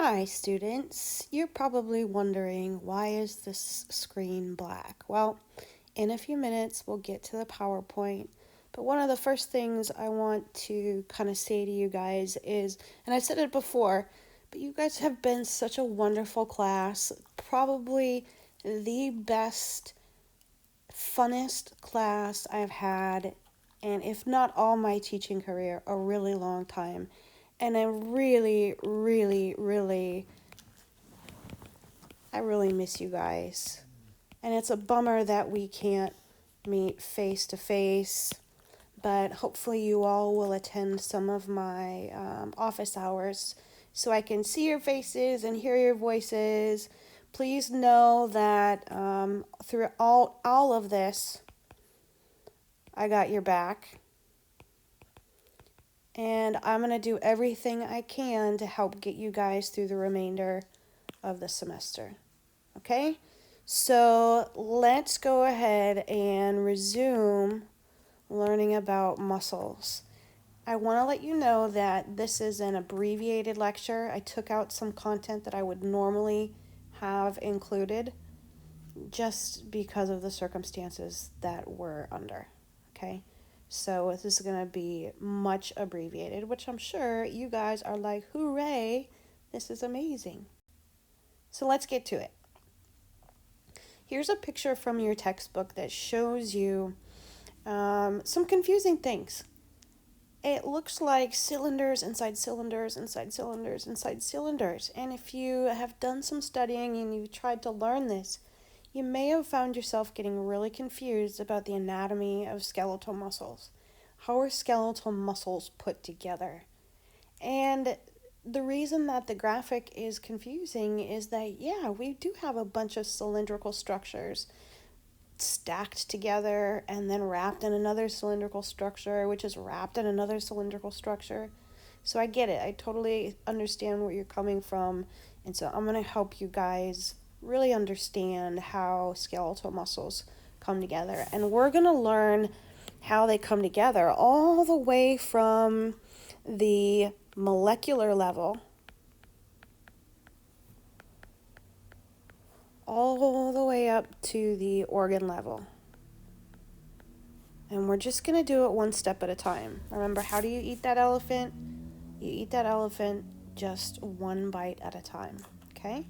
Hi students, you're probably wondering why is this screen black? Well, in a few minutes we'll get to the PowerPoint, but one of the first things I want to kind of say to you guys is, and I said it before, but you guys have been such a wonderful class, probably the best, funnest class I've had, and if not all my teaching career, a really long time. And I really miss you guys. And it's a bummer that we can't meet face to face, but hopefully you all will attend some of my office hours so I can see your faces and hear your voices. Please know that through all of this, I got your back. And I'm going to do everything I can to help get you guys through the remainder of the semester. Okay? So let's go ahead and resume learning about muscles. I want to let you know that this is an abbreviated lecture. I took out some content that I would normally have included just because of the circumstances that we're under. Okay? So this is going to be much abbreviated, which I'm sure you guys are like, hooray, this is amazing. So let's get to it. Here's a picture from your textbook that shows you some confusing things. It looks like cylinders inside cylinders inside cylinders inside cylinders. And if you have done some studying and you've tried to learn this, you may have found yourself getting really confused about the anatomy of skeletal muscles. How are skeletal muscles put together? And the reason that the graphic is confusing is that, yeah, we do have a bunch of cylindrical structures stacked together and then wrapped in another cylindrical structure, which is wrapped in another cylindrical structure. So I get it. I totally understand where you're coming from. And so I'm going to help you guys really understand how skeletal muscles come together. And we're going to learn how they come together all the way from the molecular level all the way up to the organ level. And we're just going to do it one step at a time. Remember, how do you eat that elephant? You eat that elephant just one bite at a time, okay?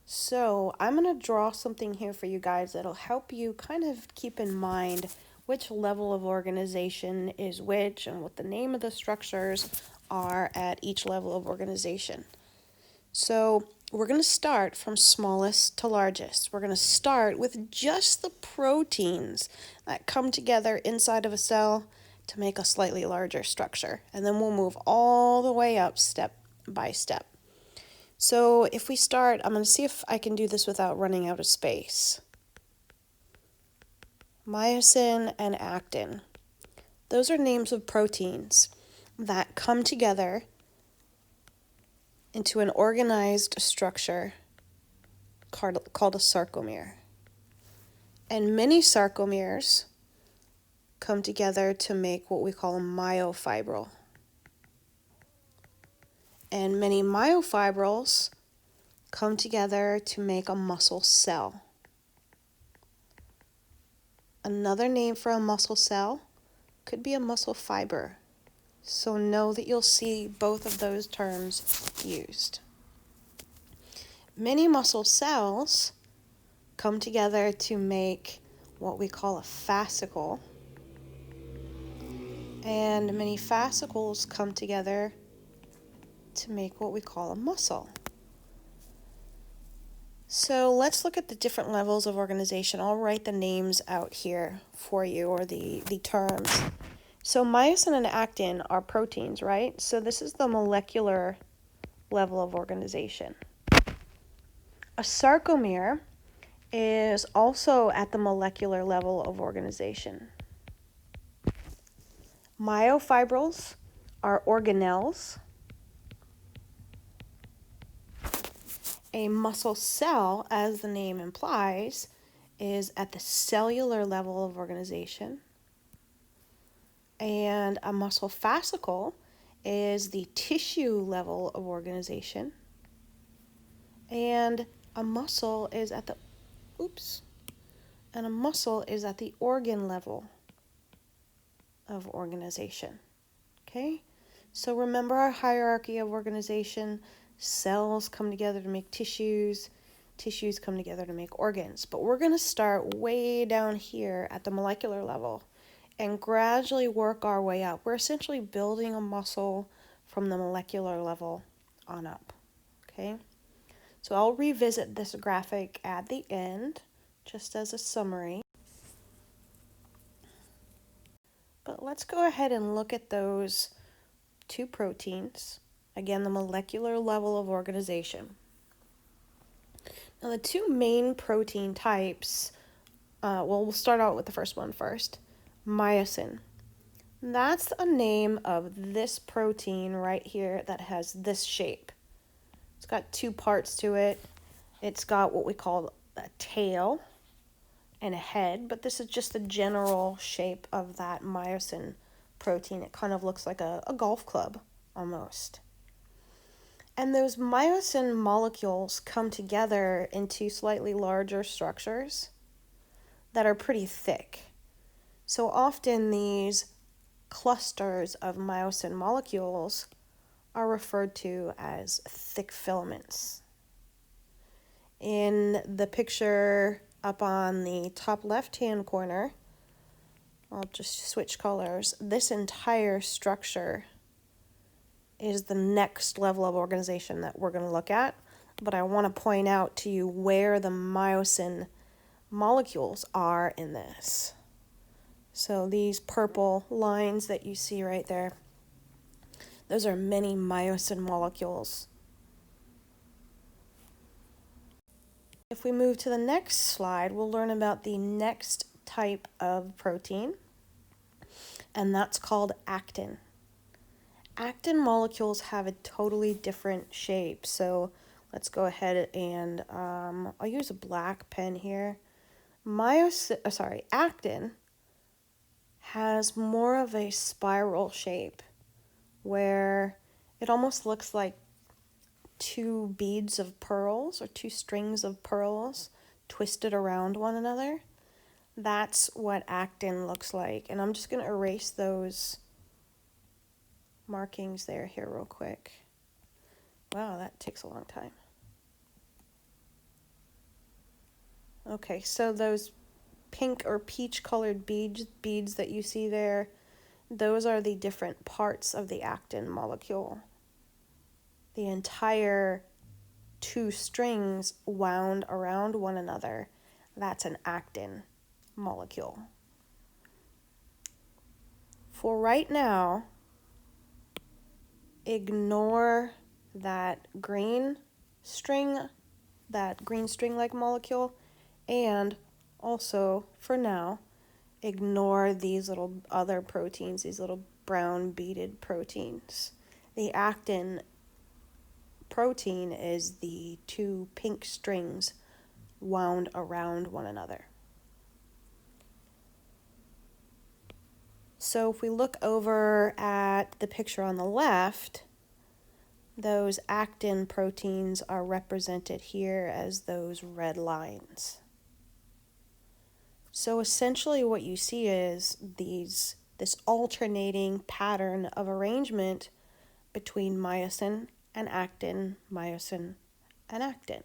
So I'm going to draw something here for you guys that'll help you kind of keep in mind which level of organization is which and what the name of the structures are at each level of organization. So we're going to start from smallest to largest. We're going to start with just the proteins that come together inside of a cell to make a slightly larger structure. And then we'll move all the way up step by step. So if we start, I'm going to see if I can do this without running out of space. Myosin and actin. Those are names of proteins that come together into an organized structure called a sarcomere. And many sarcomeres come together to make what we call a myofibril. And many myofibrils come together to make a muscle cell. Another name for a muscle cell could be a muscle fiber. So know that you'll see both of those terms used. Many muscle cells come together to make what we call a fascicle. And many fascicles come together to make what we call a muscle. So let's look at the different levels of organization. I'll write the names out here for you, or the terms. So myosin and actin are proteins, right? So this is the molecular level of organization. A sarcomere is also at the molecular level of organization. Myofibrils are organelles. A muscle cell, as the name implies, is at the cellular level of organization. And a muscle fascicle is the tissue level of organization, and a muscle is at the organ level of organization. Okay, so remember our hierarchy of organization. Cells come together to make tissues, tissues come together to make organs, but we're going to start way down here at the molecular level and gradually work our way up. We're essentially building a muscle from the molecular level on up. Okay, so I'll revisit this graphic at the end just as a summary. But let's go ahead and look at those two proteins. Again, the molecular level of organization. Now, the two main protein types, we'll start out with the first one first, myosin. That's a name of this protein right here that has this shape. It's got two parts to it. It's got what we call a tail and a head, but this is just the general shape of that myosin protein. It kind of looks like a golf club almost. And those myosin molecules come together into slightly larger structures that are pretty thick. So often these clusters of myosin molecules are referred to as thick filaments. In the picture up on the top left-hand corner, I'll just switch colors. This entire structure is the next level of organization that we're going to look at, but I want to point out to you where the myosin molecules are in this. So these purple lines that you see right there, those are many myosin molecules. If we move to the next slide, we'll learn about the next type of protein, and that's called actin. Actin molecules have a totally different shape, so let's go ahead and I'll use a black pen here. Actin has more of a spiral shape where it almost looks like two beads of pearls or two strings of pearls twisted around one another. That's what actin looks like. And I'm just going to erase those markings there here real quick. Wow, that takes a long time. Okay, so those pink or peach colored beads that you see there, those are the different parts of the actin molecule. The entire two strings wound around one another, that's an actin molecule. For right now, ignore that green string-like molecule, and also, for now, ignore these little other proteins, these little brown beaded proteins. The actin protein is the two pink strings wound around one another. So if we look over at the picture on the left, those actin proteins are represented here as those red lines. So essentially what you see is this alternating pattern of arrangement between myosin and actin, myosin and actin.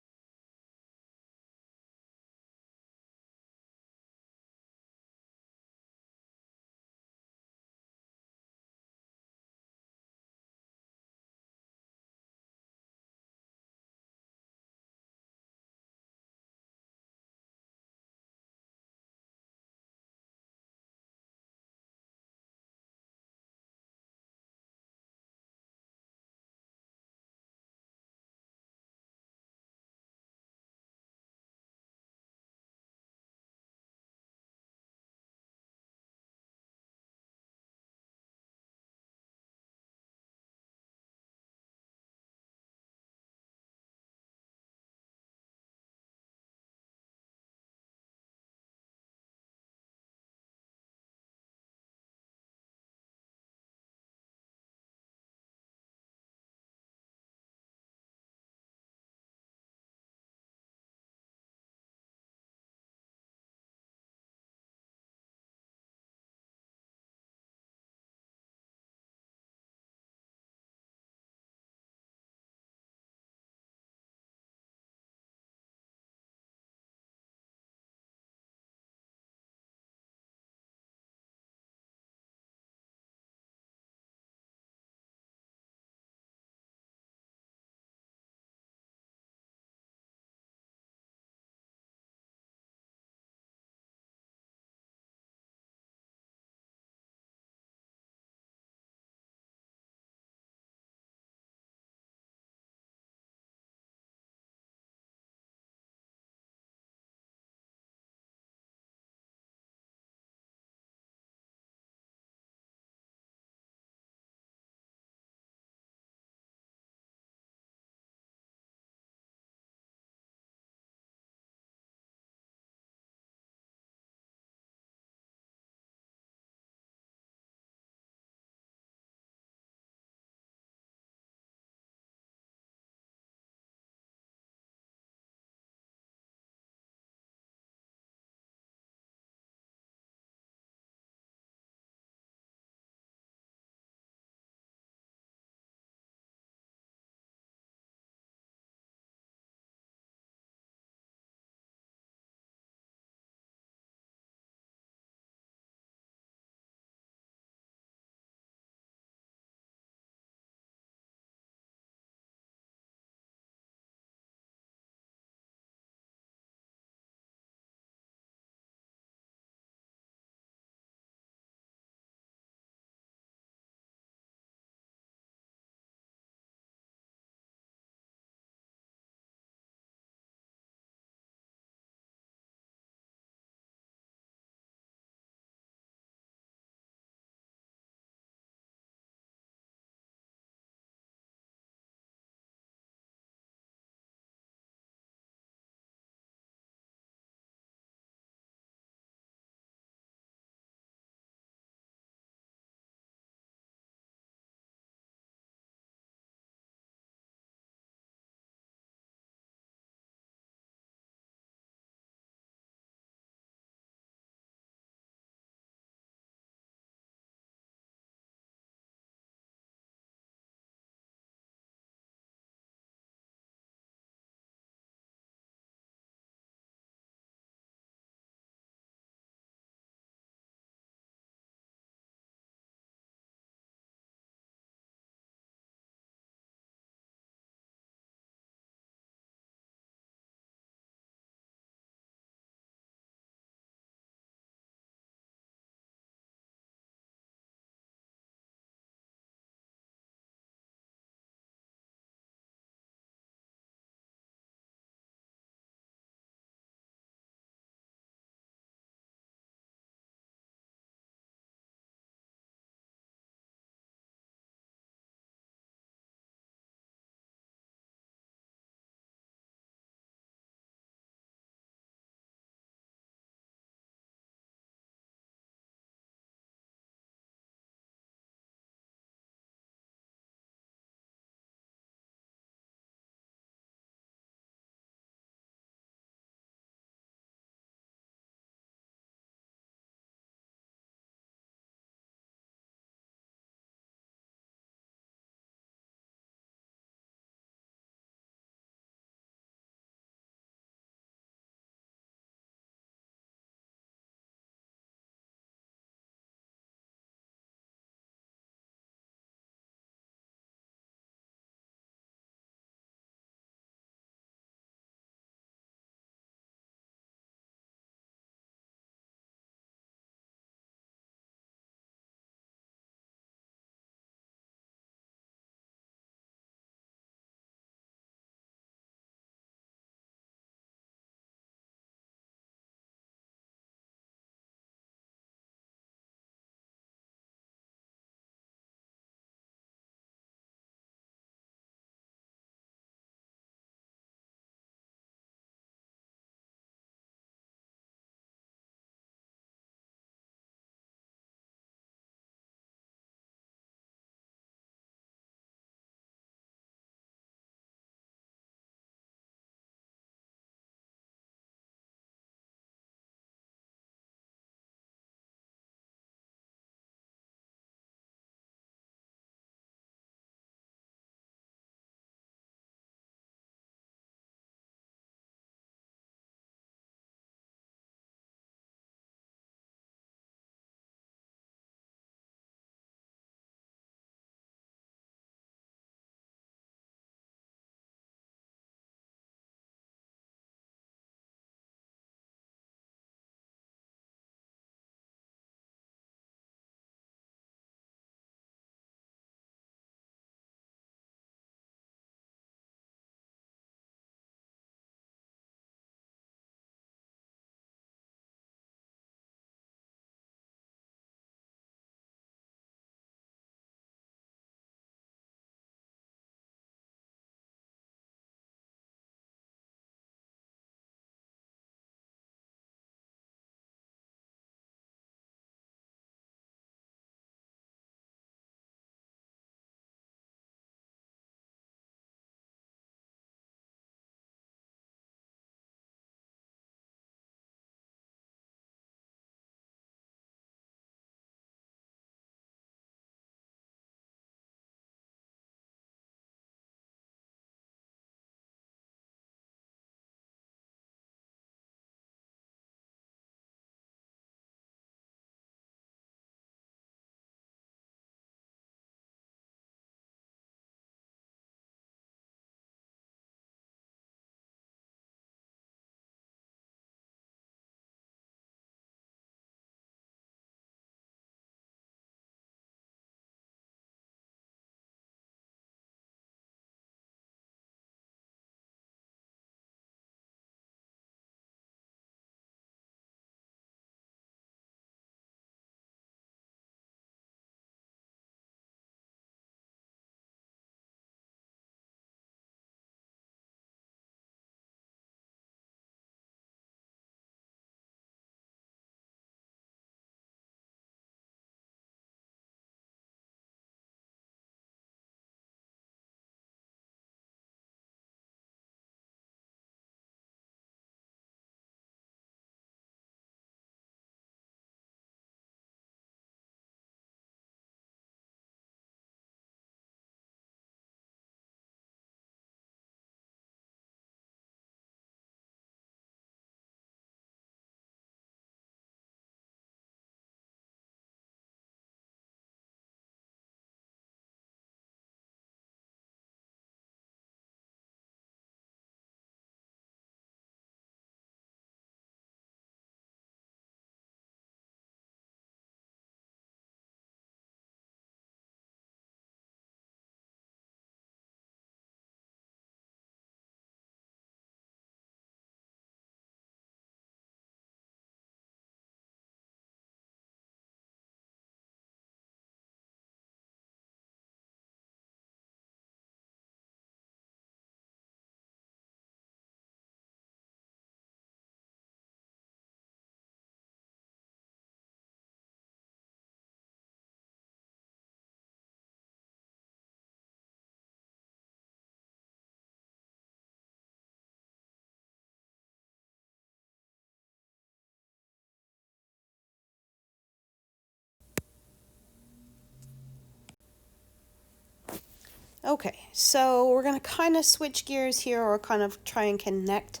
Okay, so we're going to kind of switch gears here, or kind of try and connect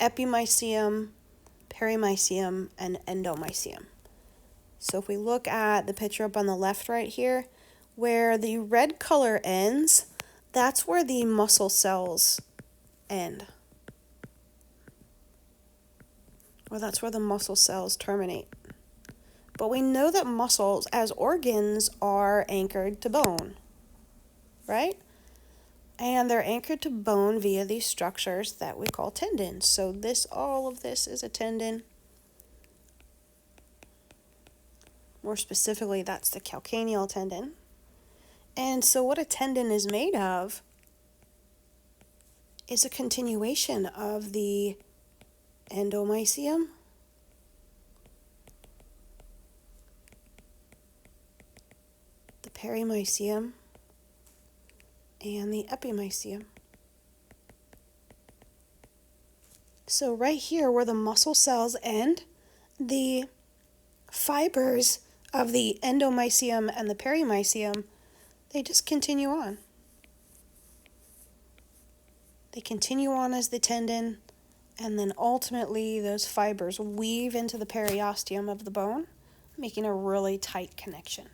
epimysium, perimysium, and endomysium. So if we look at the picture up on the left right here, where the red color ends, that's where the muscle cells end. Or that's where the muscle cells terminate. But we know that muscles as organs are anchored to bone, right? And they're anchored to bone via these structures that we call tendons. So all of this is a tendon. More specifically, that's the calcaneal tendon. And so what a tendon is made of is a continuation of the endomysium, the perimysium, and the epimysium. So right here where the muscle cells end, the fibers of the endomysium and the perimysium, they just continue on. They continue on as the tendon, and then ultimately those fibers weave into the periosteum of the bone, making a really tight connection.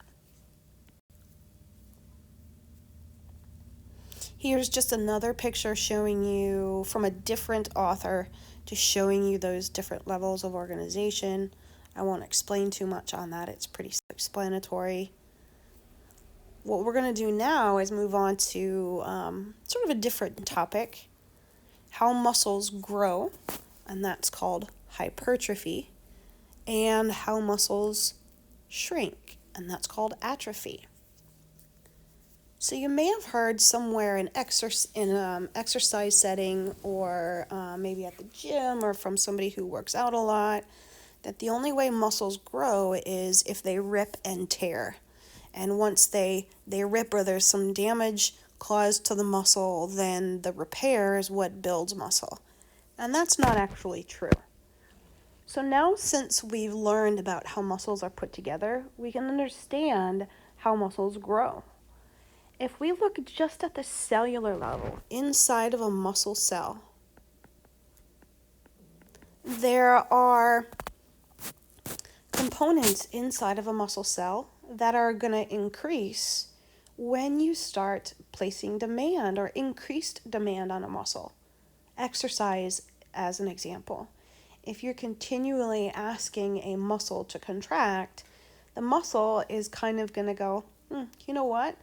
Here's just another picture showing you from a different author, just showing you those different levels of organization. I won't explain too much on that. It's pretty self-explanatory. What we're going to do now is move on to sort of a different topic, how muscles grow, and that's called hypertrophy, and how muscles shrink, and that's called atrophy. So you may have heard somewhere in exercise setting, or maybe at the gym, or from somebody who works out a lot, that the only way muscles grow is if they rip and tear. And once they rip, or there's some damage caused to the muscle, then the repair is what builds muscle. And that's not actually true. So now, since we've learned about how muscles are put together, we can understand how muscles grow. If we look just at the cellular level, inside of a muscle cell, there are components inside of a muscle cell that are going to increase when you start placing demand or increased demand on a muscle. Exercise, as an example. If you're continually asking a muscle to contract, the muscle is kind of going to go, you know what?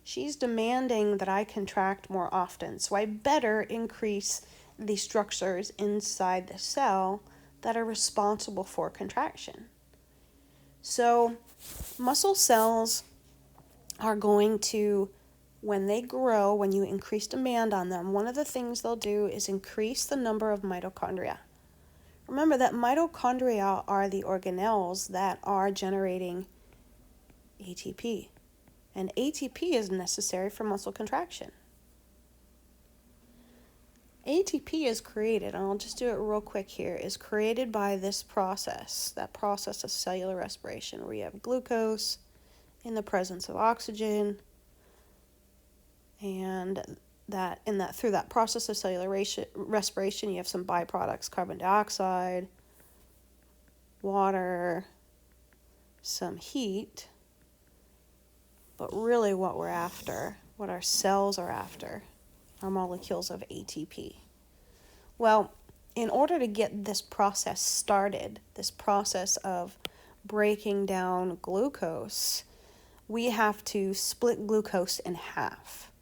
She's demanding that I contract more often, so I better increase the structures inside the cell that are responsible for contraction. So muscle cells are going to, when they grow, when you increase demand on them, one of the things they'll do is increase the number of mitochondria. Remember that mitochondria are the organelles that are generating ATP. And ATP is necessary for muscle contraction. ATP is created, and I'll just do it real quick here, is created by this process, that process of cellular respiration, where you have glucose in the presence of oxygen, and through that process of cellular respiration, you have some byproducts, carbon dioxide, water, some heat. But really what we're after, what our cells are after, are molecules of ATP. Well, in order to get this process started, this process of breaking down glucose, we have to split glucose in half.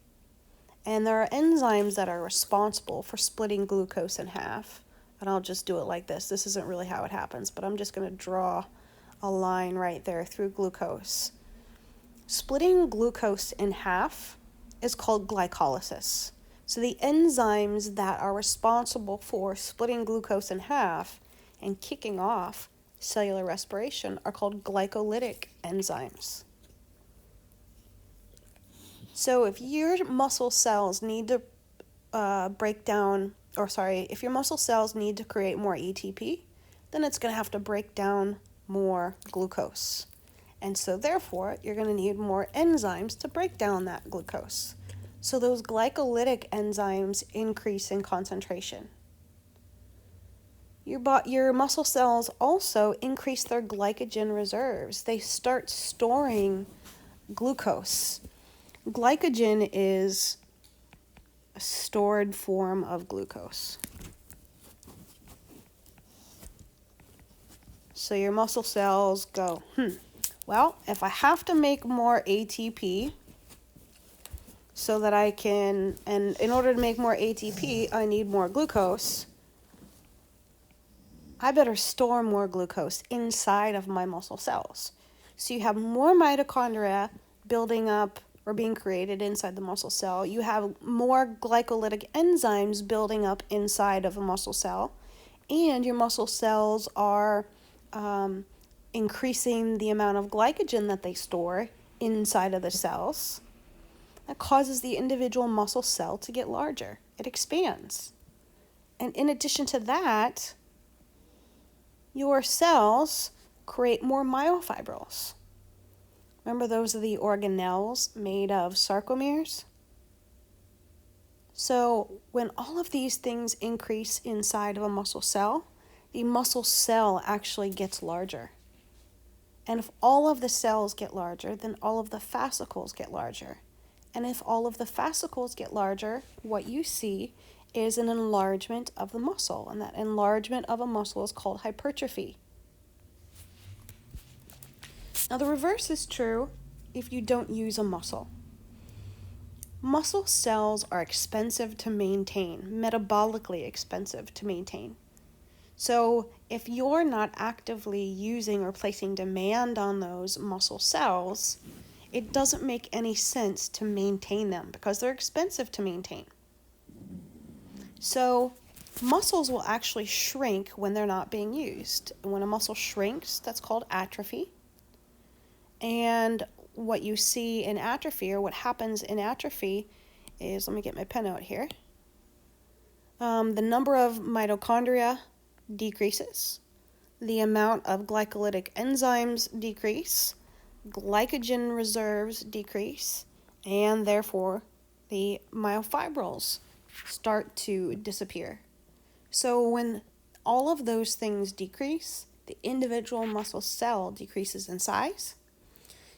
And there are enzymes that are responsible for splitting glucose in half. And I'll just do it like this. This isn't really how it happens, but I'm just going to draw a line right there through glucose. Splitting glucose in half is called glycolysis. So the enzymes that are responsible for splitting glucose in half and kicking off cellular respiration are called glycolytic enzymes. So if your muscle cells need to if your muscle cells need to create more ATP, then it's going to have to break down more glucose. And so therefore, you're going to need more enzymes to break down that glucose. So those glycolytic enzymes increase in concentration. Your muscle cells also increase their glycogen reserves. They start storing glucose. Glycogen is a stored form of glucose. So your muscle cells go, well, if I have to make more ATP so that I can, and in order to make more ATP, I need more glucose, I better store more glucose inside of my muscle cells. So you have more mitochondria building up or being created inside the muscle cell. You have more glycolytic enzymes building up inside of a muscle cell. And your muscle cells are increasing the amount of glycogen that they store inside of the cells. That causes the individual muscle cell to get larger. It expands. And in addition to that, your cells create more myofibrils. Remember, those are the organelles made of sarcomeres? So when all of these things increase inside of a muscle cell, the muscle cell actually gets larger. And if all of the cells get larger, then all of the fascicles get larger. And if all of the fascicles get larger, what you see is an enlargement of the muscle. And that enlargement of a muscle is called hypertrophy. Now the reverse is true if you don't use a muscle. Muscle cells are expensive to maintain, metabolically expensive to maintain. So if you're not actively using or placing demand on those muscle cells, it doesn't make any sense to maintain them because they're expensive to maintain. So muscles will actually shrink when they're not being used. When a muscle shrinks, that's called atrophy. And what you see in atrophy, or what happens in atrophy, is, let me get my pen out here. The number of mitochondria decreases, the amount of glycolytic enzymes decrease, glycogen reserves decrease, and therefore the myofibrils start to disappear. So when all of those things decrease, the individual muscle cell decreases in size.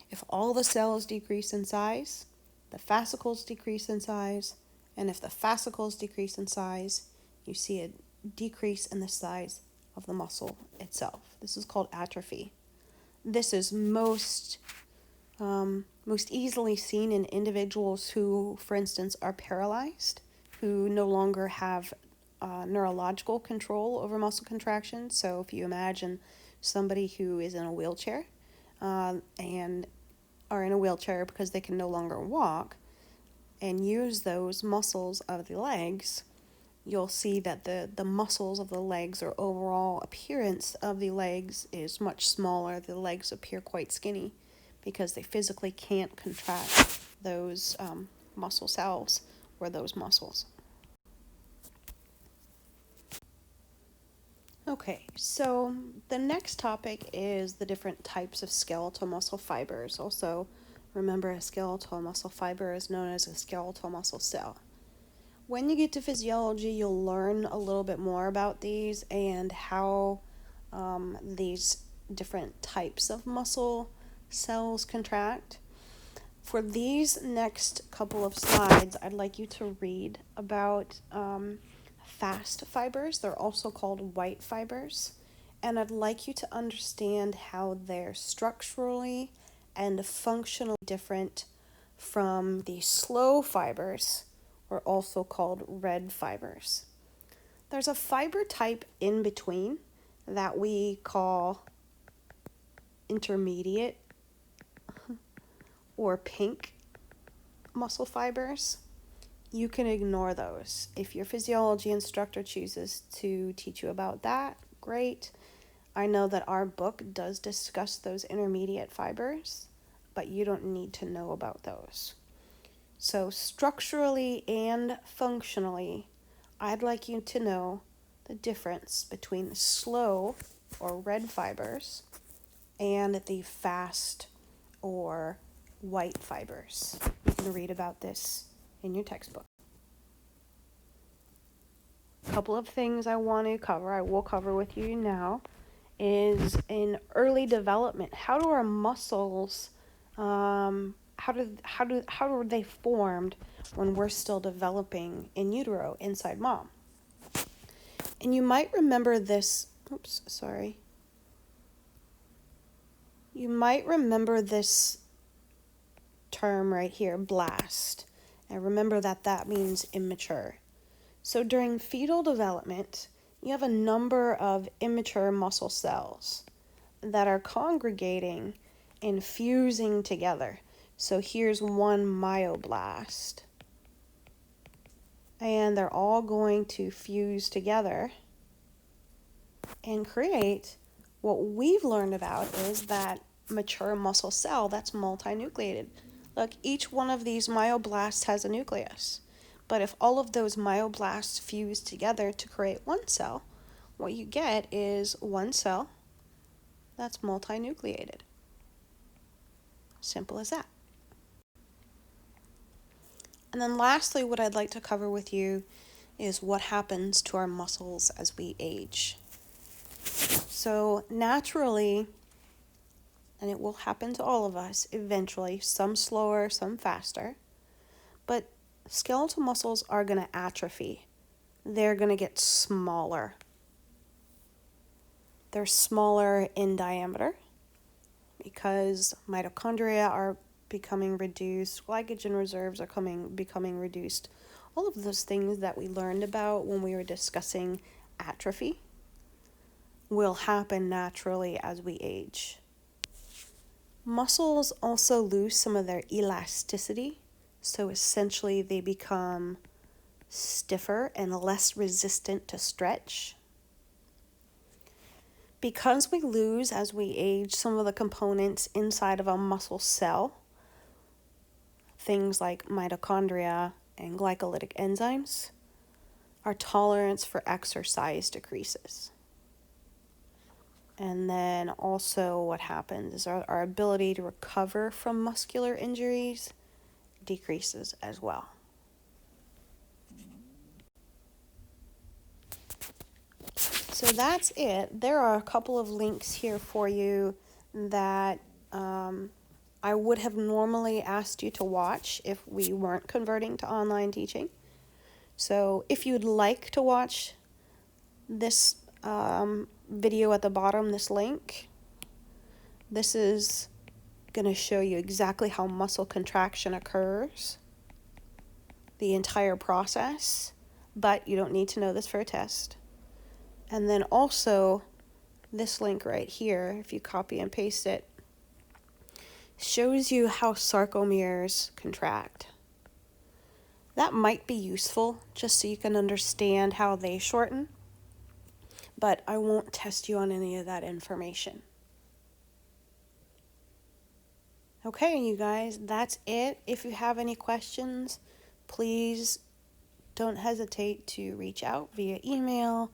If all the cells decrease in size, the fascicles decrease in size, and if the fascicles decrease in size, you see a decrease in the size of the muscle itself. This is called atrophy. This is most easily seen in individuals who, for instance, are paralyzed, who no longer have neurological control over muscle contraction. So if you imagine somebody who is in a wheelchair and are in a wheelchair because they can no longer walk and use those muscles of the legs, you'll see that the muscles of the legs, or overall appearance of the legs, is much smaller. The legs appear quite skinny because they physically can't contract those muscle cells or those muscles. Okay, so the next topic is the different types of skeletal muscle fibers. Also, remember, a skeletal muscle fiber is known as a skeletal muscle cell. When you get to physiology, you'll learn a little bit more about these and how these different types of muscle cells contract. For these next couple of slides, I'd like you to read about fast fibers. They're also called white fibers. And I'd like you to understand how they're structurally and functionally different from the slow fibers, or also called red fibers. There's a fiber type in between that we call intermediate or pink muscle fibers. You can ignore those. If your physiology instructor chooses to teach you about that, great. I know that our book does discuss those intermediate fibers, but you don't need to know about those. So structurally and functionally, I'd like you to know the difference between the slow or red fibers and the fast or white fibers. You can read about this in your textbook. A couple of things I will cover with you now, is in early development. How do our muscles, how are they formed when we're still developing in utero inside mom? And you might remember this, You might remember this term right here, blast. And remember that means immature. So during fetal development, you have a number of immature muscle cells that are congregating and fusing together. So here's one myoblast. And they're all going to fuse together and create what we've learned about is that mature muscle cell that's multinucleated. Look, each one of these myoblasts has a nucleus. But if all of those myoblasts fuse together to create one cell, what you get is one cell that's multinucleated. Simple as that. And then lastly, what I'd like to cover with you is what happens to our muscles as we age. So naturally, and it will happen to all of us eventually, some slower, some faster, but skeletal muscles are going to atrophy. They're going to get smaller. They're smaller in diameter because mitochondria are becoming reduced, glycogen reserves are becoming reduced. All of those things that we learned about when we were discussing atrophy will happen naturally as we age. Muscles also lose some of their elasticity, so essentially they become stiffer and less resistant to stretch. Because we lose as we age some of the components inside of a muscle cell, things like mitochondria and glycolytic enzymes, our tolerance for exercise decreases. And then also what happens is our ability to recover from muscular injuries decreases as well. So that's it. There are a couple of links here for you that I would have normally asked you to watch if we weren't converting to online teaching. So if you'd like to watch this video at the bottom, this link, this is going to show you exactly how muscle contraction occurs, the entire process, but you don't need to know this for a test. And then also this link right here, if you copy and paste it, shows you how sarcomeres contract. That might be useful just so you can understand how they shorten, but I won't test you on any of that information. Okay, you guys, that's it. If you have any questions, please don't hesitate to reach out via email.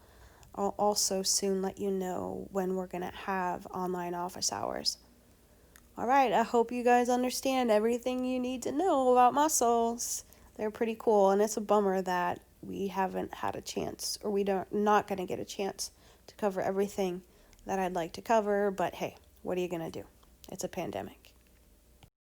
I'll also soon let you know when we're going to have online office hours. All right, I hope you guys understand everything you need to know about muscles. They're pretty cool, and it's a bummer that we haven't had a chance, or not going to get a chance to cover everything that I'd like to cover, but hey, what are you going to do? It's a pandemic.